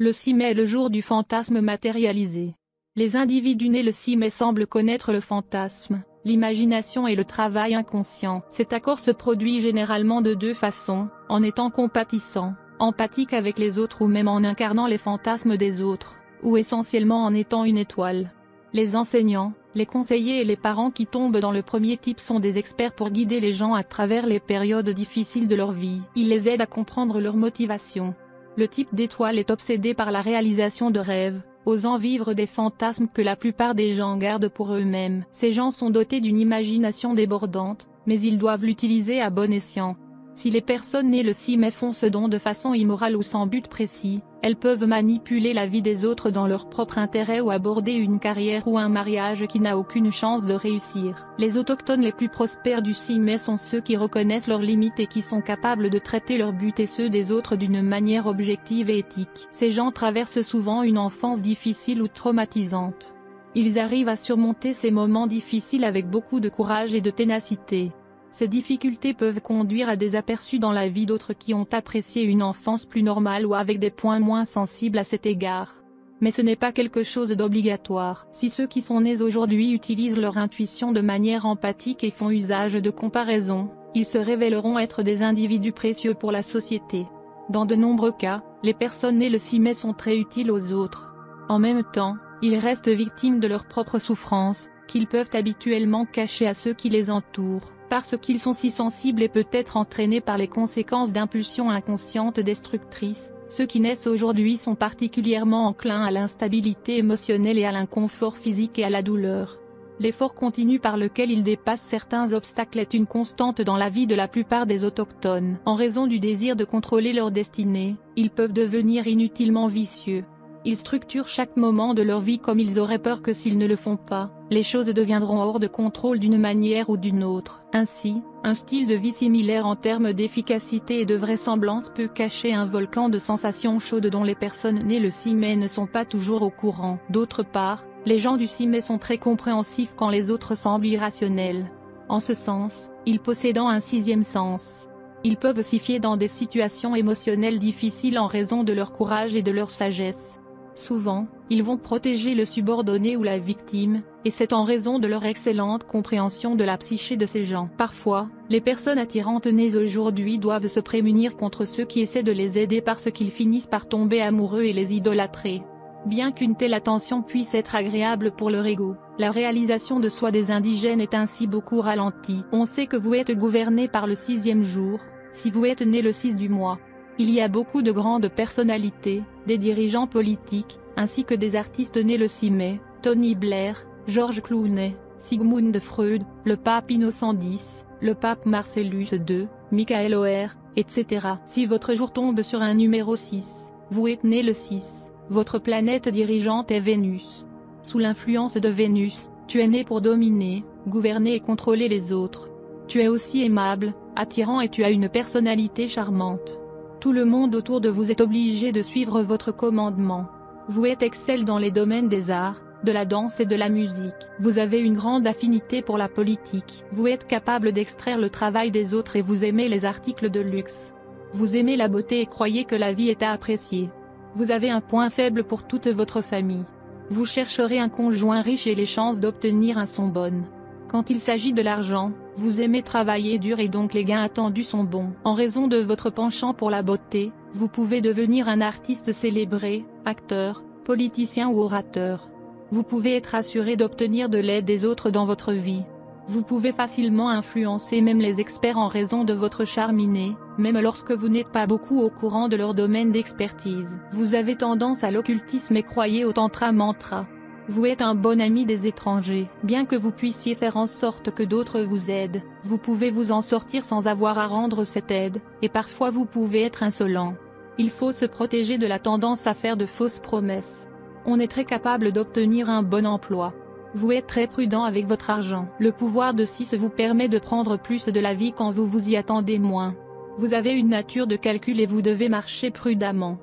Le 6 mai est le jour du fantasme matérialisé. Les individus nés le 6 mai semblent connaître le fantasme, l'imagination et le travail inconscient. Cet accord se produit généralement de deux façons, en étant compatissant, empathique avec les autres ou même en incarnant les fantasmes des autres, ou essentiellement en étant une étoile. Les enseignants, les conseillers et les parents qui tombent dans le premier type sont des experts pour guider les gens à travers les périodes difficiles de leur vie. Ils les aident à comprendre leur motivation. Le type d'étoile est obsédé par la réalisation de rêves, osant vivre des fantasmes que la plupart des gens gardent pour eux-mêmes. Ces gens sont dotés d'une imagination débordante, mais ils doivent l'utiliser à bon escient. Si les personnes nées le 6 mai font ce don de façon immorale ou sans but précis, elles peuvent manipuler la vie des autres dans leur propre intérêt ou aborder une carrière ou un mariage qui n'a aucune chance de réussir. Les autochtones les plus prospères du 6 mai sont ceux qui reconnaissent leurs limites et qui sont capables de traiter leurs buts et ceux des autres d'une manière objective et éthique. Ces gens traversent souvent une enfance difficile ou traumatisante. Ils arrivent à surmonter ces moments difficiles avec beaucoup de courage et de ténacité. Ces difficultés peuvent conduire à des aperçus dans la vie d'autres qui ont apprécié une enfance plus normale ou avec des points moins sensibles à cet égard. Mais ce n'est pas quelque chose d'obligatoire. Si ceux qui sont nés aujourd'hui utilisent leur intuition de manière empathique et font usage de comparaison, ils se révéleront être des individus précieux pour la société. Dans de nombreux cas, les personnes nées le 6 mai sont très utiles aux autres. En même temps, ils restent victimes de leurs propres souffrances, qu'ils peuvent habituellement cacher à ceux qui les entourent, parce qu'ils sont si sensibles et peut-être entraînés par les conséquences d'impulsions inconscientes destructrices. Ceux qui naissent aujourd'hui sont particulièrement enclins à l'instabilité émotionnelle et à l'inconfort physique et à la douleur. L'effort continu par lequel ils dépassent certains obstacles est une constante dans la vie de la plupart des autochtones. En raison du désir de contrôler leur destinée, ils peuvent devenir inutilement vicieux. Ils structurent chaque moment de leur vie comme ils auraient peur que s'ils ne le font pas, les choses deviendront hors de contrôle d'une manière ou d'une autre. Ainsi, un style de vie similaire en termes d'efficacité et de vraisemblance peut cacher un volcan de sensations chaudes dont les personnes nées le 6 mai ne sont pas toujours au courant. D'autre part, les gens du 6 mai sont très compréhensifs quand les autres semblent irrationnels. En ce sens, ils possédant un sixième sens. Ils peuvent s'y fier dans des situations émotionnelles difficiles en raison de leur courage et de leur sagesse. Souvent, ils vont protéger le subordonné ou la victime, et c'est en raison de leur excellente compréhension de la psyché de ces gens. Parfois, les personnes attirantes nées aujourd'hui doivent se prémunir contre ceux qui essaient de les aider parce qu'ils finissent par tomber amoureux et les idolâtrer. Bien qu'une telle attention puisse être agréable pour leur ego, la réalisation de soi des indigènes est ainsi beaucoup ralentie. On sait que vous êtes gouverné par le 6e jour, si vous êtes né le 6 du mois. Il y a beaucoup de grandes personnalités, des dirigeants politiques, ainsi que des artistes nés le 6 mai, Tony Blair, George Clooney, Sigmund Freud, le pape Innocent X, le pape Marcellus II, Michael Oher, etc. Si votre jour tombe sur un numéro 6, vous êtes né le 6, votre planète dirigeante est Vénus. Sous l'influence de Vénus, tu es né pour dominer, gouverner et contrôler les autres. Tu es aussi aimable, attirant et tu as une personnalité charmante. Tout le monde autour de vous est obligé de suivre votre commandement. Vous êtes excellent dans les domaines des arts, de la danse et de la musique. Vous avez une grande affinité pour la politique. Vous êtes capable d'extraire le travail des autres et vous aimez les articles de luxe. Vous aimez la beauté et croyez que la vie est à apprécier. Vous avez un point faible pour toute votre famille. Vous chercherez un conjoint riche et les chances d'obtenir un sont bonnes. Quand il s'agit de l'argent, vous aimez travailler dur et donc les gains attendus sont bons. En raison de votre penchant pour la beauté, vous pouvez devenir un artiste célébré, acteur, politicien ou orateur. Vous pouvez être assuré d'obtenir de l'aide des autres dans votre vie. Vous pouvez facilement influencer même les experts en raison de votre charme inné, même lorsque vous n'êtes pas beaucoup au courant de leur domaine d'expertise. Vous avez tendance à l'occultisme et croyez au tantra mantra. Vous êtes un bon ami des étrangers. Bien que vous puissiez faire en sorte que d'autres vous aident, vous pouvez vous en sortir sans avoir à rendre cette aide, et parfois vous pouvez être insolent. Il faut se protéger de la tendance à faire de fausses promesses. On est très capable d'obtenir un bon emploi. Vous êtes très prudent avec votre argent. Le pouvoir de 6 vous permet de prendre plus de la vie quand vous vous y attendez moins. Vous avez une nature de calcul et vous devez marcher prudemment.